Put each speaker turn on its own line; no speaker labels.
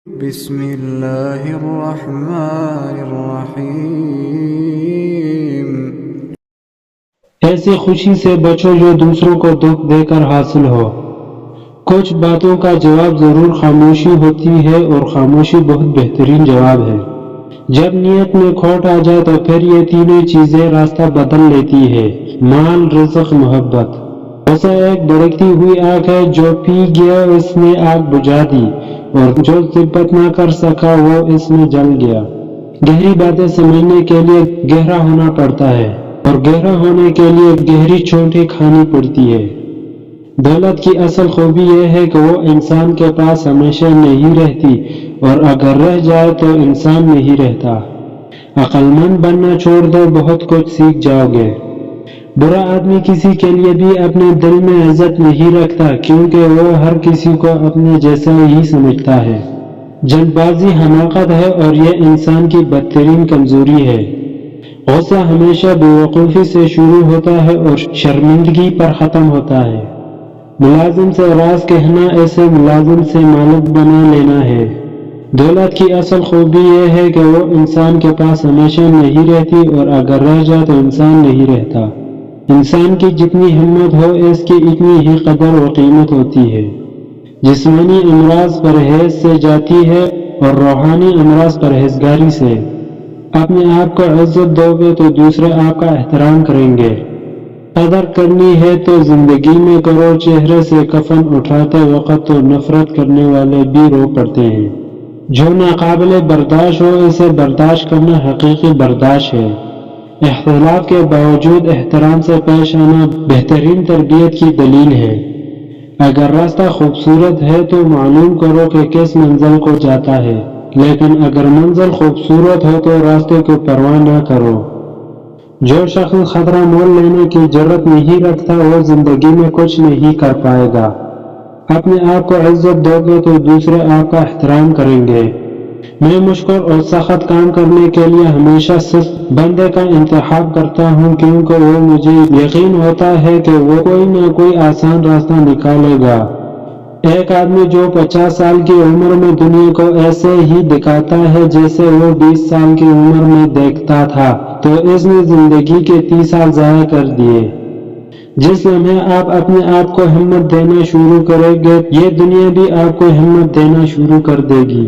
بسم اللہ الرحمن الرحیم۔
ایسی خوشی سے بچو جو دوسروں کو دکھ دے کر حاصل ہو۔ کچھ باتوں کا جواب ضرور خاموشی ہوتی ہے، اور خاموشی بہت بہترین جواب ہے۔ جب نیت میں کھوٹ آ جائے تو پھر یہ تینوں چیزیں راستہ بدل لیتی ہے: مال، رزق، محبت۔ غصہ ایک بھڑکتی ہوئی آگ ہے، جو پی گیا اس نے آگ بجھا دی، اور جو ضبط نہ کر سکا وہ اس میں جل گیا۔ گہری باتیں سمجھنے کے لیے گہرا ہونا پڑتا ہے، اور گہرا ہونے کے لیے گہری چوٹیں کھانی پڑتی ہے۔ دولت کی اصل خوبی یہ ہے کہ وہ انسان کے پاس ہمیشہ نہیں رہتی، اور اگر رہ جائے تو انسان نہیں رہتا۔ عقل مند بننا چھوڑ دو، بہت کچھ سیکھ جاؤ گے۔ برا آدمی کسی کے لیے بھی اپنے دل میں عزت نہیں رکھتا، کیونکہ وہ ہر کسی کو اپنے جیسا ہی سمجھتا ہے۔ جلد بازی حماقت ہے، اور یہ انسان کی بدترین کمزوری ہے۔ غصہ ہمیشہ بے وقوفی سے شروع ہوتا ہے اور شرمندگی پر ختم ہوتا ہے۔ ملازم سے راز کہنا ایسے ملازم سے مالک بنا لینا ہے۔ دولت کی اصل خوبی یہ ہے کہ وہ انسان کے پاس ہمیشہ نہیں رہتی، اور اگر رہ جائے تو انسان نہیں رہتا۔ انسان کی جتنی ہمت ہو اس کی اتنی ہی قدر و قیمت ہوتی ہے۔ جسمانی امراض پرہیز سے جاتی ہے، اور روحانی امراض پرہیزگاری سے۔ اپنے آپ کو عزت دو گے تو دوسرے آپ کا احترام کریں گے۔ قدر کرنی ہے تو زندگی میں کرو، چہرے سے کفن اٹھاتے وقت تو نفرت کرنے والے بھی رو پڑتے ہیں۔ جو ناقابل برداشت ہو اسے برداشت کرنا حقیقی برداشت ہے۔ اختلاف کے باوجود احترام سے پیش آنا بہترین تربیت کی دلیل ہے۔ اگر راستہ خوبصورت ہے تو معلوم کرو کہ کس منزل کو جاتا ہے، لیکن اگر منزل خوبصورت ہو تو راستے کو پرواہ نہ کرو۔ جو شخص خطرہ مول لینے کی جرات نہیں رکھتا وہ زندگی میں کچھ نہیں کر پائے گا۔ اپنے آپ کو عزت دو گے تو دوسرے آپ کا احترام کریں گے۔ میں مشکل اور سخت کام کرنے کے لیے ہمیشہ سست بندے کا انتخاب کرتا ہوں، کیونکہ وہ مجھے یقین ہوتا ہے کہ وہ کوئی نہ کوئی آسان راستہ نکالے گا۔ ایک آدمی جو 50 سال کی عمر میں دنیا کو ایسے ہی دکھاتا ہے جیسے وہ 20 سال کی عمر میں دیکھتا تھا، تو اس نے زندگی کے 30 سال ضائع کر دیے۔ جس لمحے آپ اپنے آپ کو ہمت دینا شروع کریں گے، یہ دنیا بھی آپ کو ہمت دینا شروع کر دے گی۔